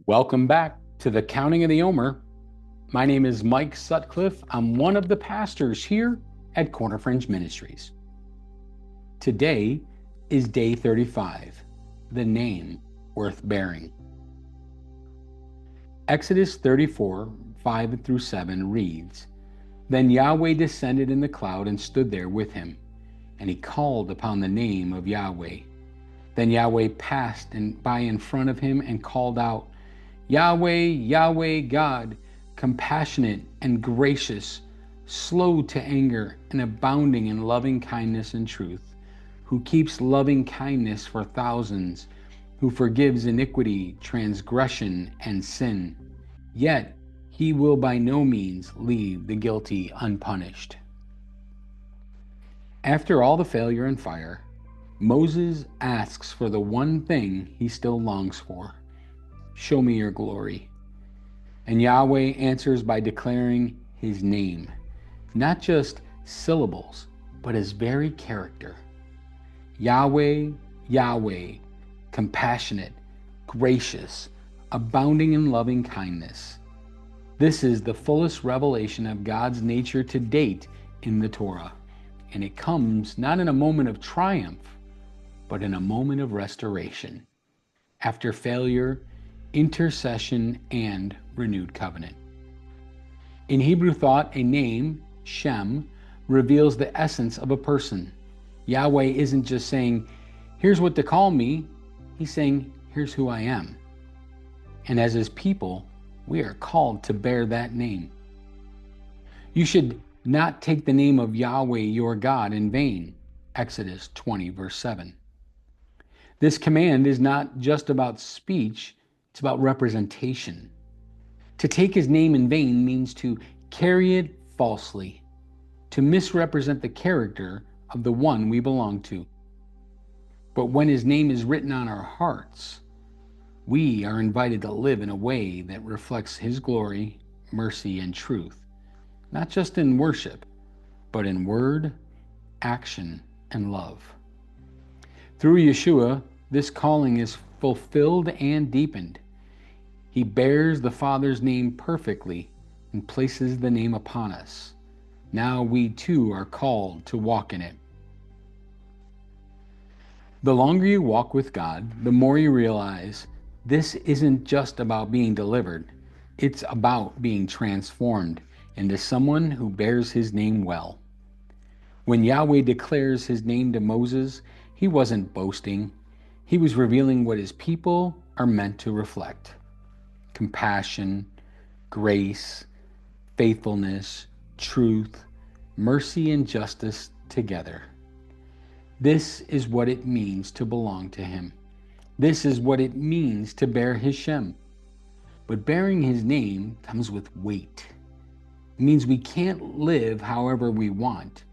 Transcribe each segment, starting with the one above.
Welcome back to the Counting of the Omer. My name is Mike Sutcliffe. I'm one of the pastors here at Corner Fringe Ministries. Today is day 35, the name worth bearing. Exodus 34, 5 through 7 reads, Then Yahweh descended in the cloud and stood there with him, and he called upon the name of Yahweh. Then Yahweh passed by in front of him and called out, Yahweh, Yahweh God, compassionate and gracious, slow to anger and abounding in loving kindness and truth, who keeps loving kindness for thousands, who forgives iniquity, transgression, and sin. Yet he will by no means leave the guilty unpunished. After all the failure and fire, Moses asks for the one thing he still longs for. Show me your glory. And Yahweh answers by declaring his name, not just syllables, but his very character. Yahweh, Yahweh, compassionate, gracious, abounding in loving kindness. This is the fullest revelation of God's nature to date in the Torah, and it comes not in a moment of triumph, but in a moment of restoration, after failure, intercession, and renewed covenant. In Hebrew thought, a name, Shem, reveals the essence of a person. Yahweh isn't just saying, here's what to call me. He's saying, here's who I am. And as his people, we are called to bear that name. You should not take the name of Yahweh your God in vain. Exodus 20, verse 7. This command is not just about speech, it's about representation. To take his name in vain means to carry it falsely, to misrepresent the character of the one we belong to. But when his name is written on our hearts, we are invited to live in a way that reflects his glory, mercy, and truth, not just in worship, but in word, action, and love. Through Yeshua, this calling is fulfilled and deepened. He bears the Father's name perfectly and places the name upon us. Now we too are called to walk in it. The longer you walk with God, the more you realize this isn't just about being delivered. It's about being transformed into someone who bears his name well. When Yahweh declares his name to Moses, he wasn't boasting. He was revealing what his people are meant to reflect: compassion, grace, faithfulness, truth, mercy, and justice together. This is what it means to belong to him. This is what it means to bear his Shem. But bearing his name comes with weight. It means we can't live however we want.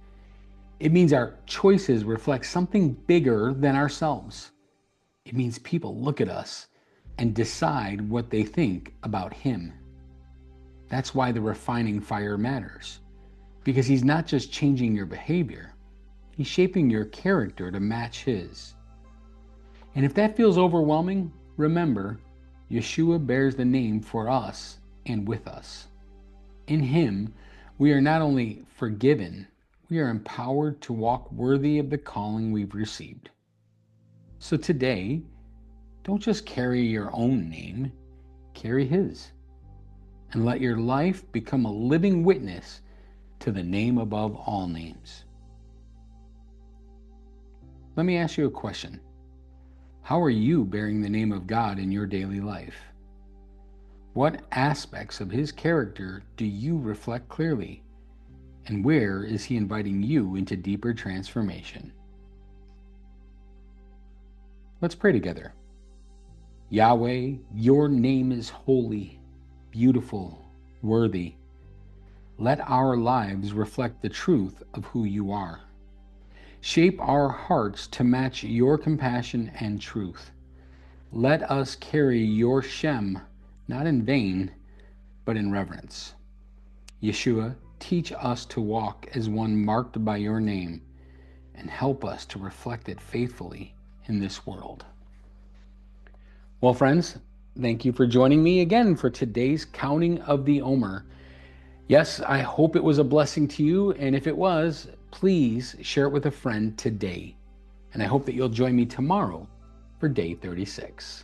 It means our choices reflect something bigger than ourselves. It means people look at us and decide what they think about him. That's why the refining fire matters, because he's not just changing your behavior, he's shaping your character to match his. And if that feels overwhelming, remember, Yeshua bears the name for us and with us. In him, we are not only forgiven, we are empowered to walk worthy of the calling we've received. So today, don't just carry your own name, carry his. And let your life become a living witness to the name above all names. Let me ask you a question. How are you bearing the name of God in your daily life? What aspects of his character do you reflect clearly? And where is he inviting you into deeper transformation? Let's pray together. Yahweh, your name is holy, beautiful, worthy. Let our lives reflect the truth of who you are. Shape our hearts to match your compassion and truth. Let us carry your Shem, not in vain, but in reverence. Yeshua, teach us to walk as one marked by your name, and help us to reflect it faithfully in this world. Well, friends, Thank you for joining me again for today's counting of the Omer. Yes, I hope it was a blessing to you, and if it was, please share it with a friend today. And I hope that you'll join me tomorrow for day 36.